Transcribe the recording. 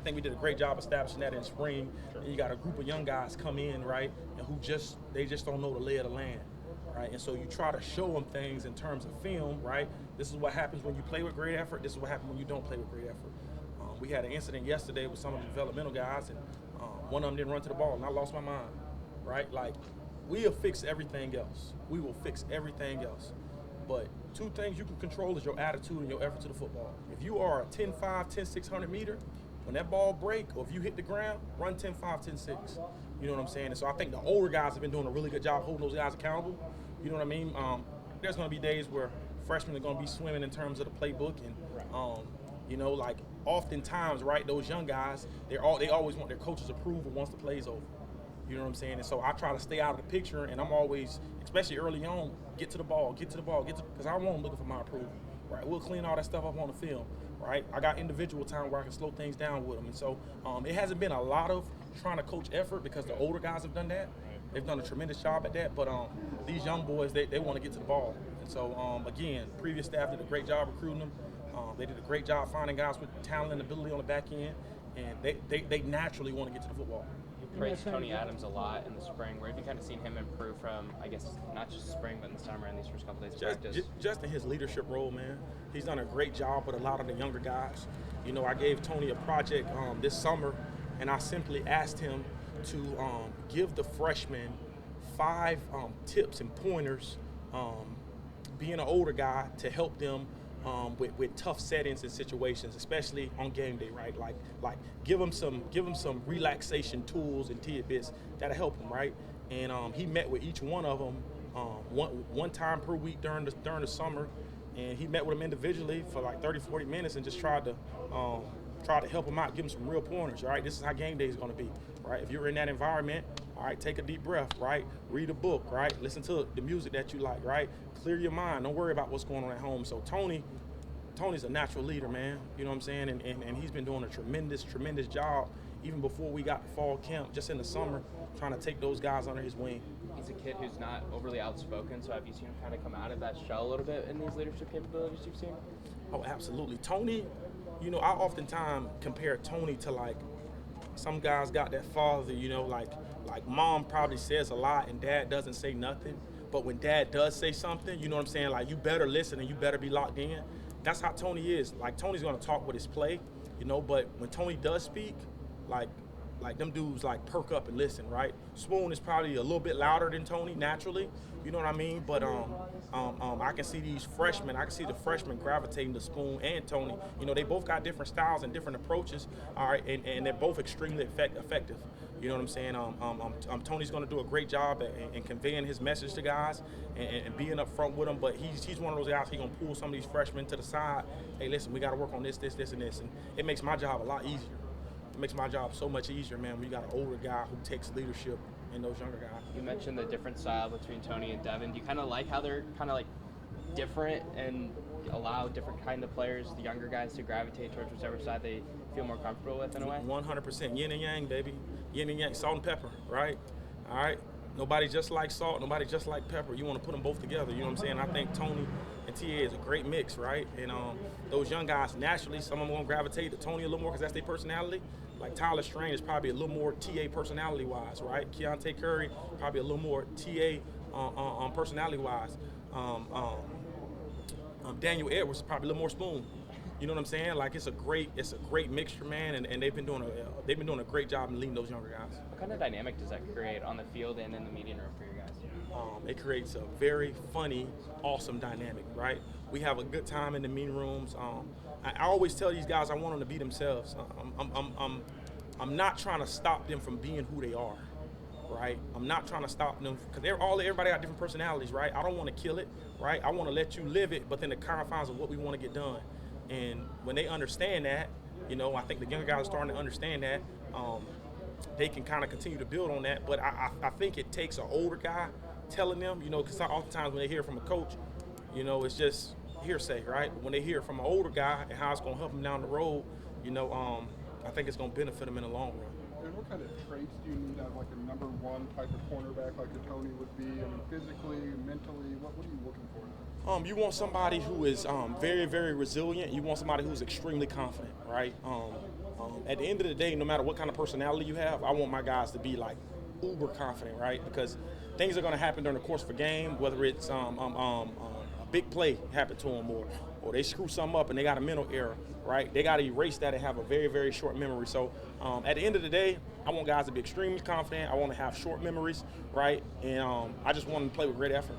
I think we did a great job establishing that in spring. And you got a group of young guys come in, right, and they just don't know the lay of the land, right? And so you try to show them things in terms of film, right? This is what happens when you play with great effort. This is what happens when you don't play with great effort. We had an incident yesterday with some of the developmental guys, and one of them didn't run to the ball, and I lost my mind, right? Like, we'll fix everything else. We will fix everything else. But two things you can control is your attitude and your effort to the football. If you are a 10-5, 10-600 meter, when that ball break or if you hit the ground, run 10-5, 10-6. You know what I'm saying? And so I think the older guys have been doing a really good job holding those guys accountable. You know what I mean? There's going to be days where freshmen are going to be swimming in terms of the playbook, and you know, like oftentimes, right, those young guys, they always want their coach's approval once the play's over. You know what I'm saying? And so I try to stay out of the picture, and I'm always, especially early on, get to the ball, because I want them looking for my approval. Right? We'll clean all that stuff up on the film. Right? I got individual time where I can slow things down with them. And so it hasn't been a lot of trying to coach effort because the older guys have done that. They've done a tremendous job at that. But these young boys, they want to get to the ball. And so, again, previous staff did a great job recruiting them. They did a great job finding guys with talent and ability on the back end. And they naturally want to get to the football. You praised Tony Adams a lot in the spring. Where have you kind of seen him improve from, I guess, not just spring, but in the summer and these first couple days of practice? Just in his leadership role, man. He's done a great job with a lot of the younger guys. You know, I gave Tony a project this summer, and I simply asked him to give the freshmen 5 tips and pointers, being an older guy, to help them with tough settings and situations, especially on game day, right? Like give them some relaxation tools and tidbits that'll help them, right? And he met with each one of them one time per week during the summer, and he met with them individually for like 30-40 minutes and just tried to help them out, give them some real pointers, right? This is how game day is going to be, right? If you're in that environment, all right, take a deep breath, right? Read a book, right? Listen to the music that you like, right? Clear your mind. Don't worry about what's going on at home. So Tony's a natural leader, man. You know what I'm saying? And he's been doing a tremendous job even before we got to fall camp, just in the summer, trying to take those guys under his wing. He's a kid who's not overly outspoken, so have you seen him kind of come out of that shell a little bit in these leadership capabilities you've seen? Oh, absolutely. Tony, you know, I oftentimes compare Tony to, like, some guys got that father, you know, like mom probably says a lot and dad doesn't say nothing. But when dad does say something, you know what I'm saying, like, you better listen and you better be locked in. That's how Tony is. Like, Tony's going to talk with his play, you know, but when Tony does speak, like them dudes like perk up and listen, right? Spoon is probably a little bit louder than Tony naturally, you know what I mean? But I can see the freshmen gravitating to Spoon and Tony. You know, they both got different styles and different approaches, all right, and they're both extremely effective. You know what I'm saying? Tony's going to do a great job in conveying his message to guys and being up front with them. But he's one of those guys. He's going to pull some of these freshmen to the side. Hey, listen, we got to work on this, and this, and it makes my job a lot easier. It makes my job so much easier, man, when you got an older guy who takes leadership in those younger guys. You mentioned the different style between Tony and Devin. Do you kind of like how they're kind of like different and allow different kind of players, the younger guys, to gravitate towards whichever side they feel more comfortable with in a way? 100%. Yin and yang, baby. Yin and yang, salt and pepper, right? All right? Nobody just like salt, nobody just like pepper. You want to put them both together, you know what I'm saying? I think Tony and TA is a great mix, right? And those young guys, naturally, some of them going to gravitate to Tony a little more because that's their personality. Like Tyler Strain is probably a little more TA personality-wise, right? Keontae Curry, probably a little more TA personality-wise. Daniel Edwards is probably a little more Spoon. You know what I'm saying? Like, it's a great mixture, man, and they've been doing a great job in leading those younger guys. What kind of dynamic does that create on the field and in the meeting room for you guys? It creates a very funny, awesome dynamic, right? We have a good time in the meeting rooms. I always tell these guys I want them to be themselves. I'm not trying to stop them from being who they are, right? I'm not trying to stop them because everybody got different personalities, right? I don't want to kill it, right? I want to let you live it, but then the confines of what we want to get done. And when they understand that, you know, I think the younger guys are starting to understand that. They can kind of continue to build on that. But I think it takes an older guy telling them, you know, because oftentimes when they hear from a coach, you know, it's just hearsay, right? But when they hear from an older guy and how it's going to help them down the road, you know, I think it's going to benefit them in the long run. And what kind of traits do you need out of like a number one type of cornerback like a Tony would be? I mean, physically, mentally, what are you looking for now? You want somebody who is very, very resilient. You want somebody who's extremely confident, right? At the end of the day, no matter what kind of personality you have, I want my guys to be like uber confident, right? Because things are going to happen during the course of a game, whether it's a big play happen to them or they screw something up and they got a mental error, right? They got to erase that and have a very, very short memory. So at the end of the day, I want guys to be extremely confident. I want to have short memories, right? And I just want them to play with great effort.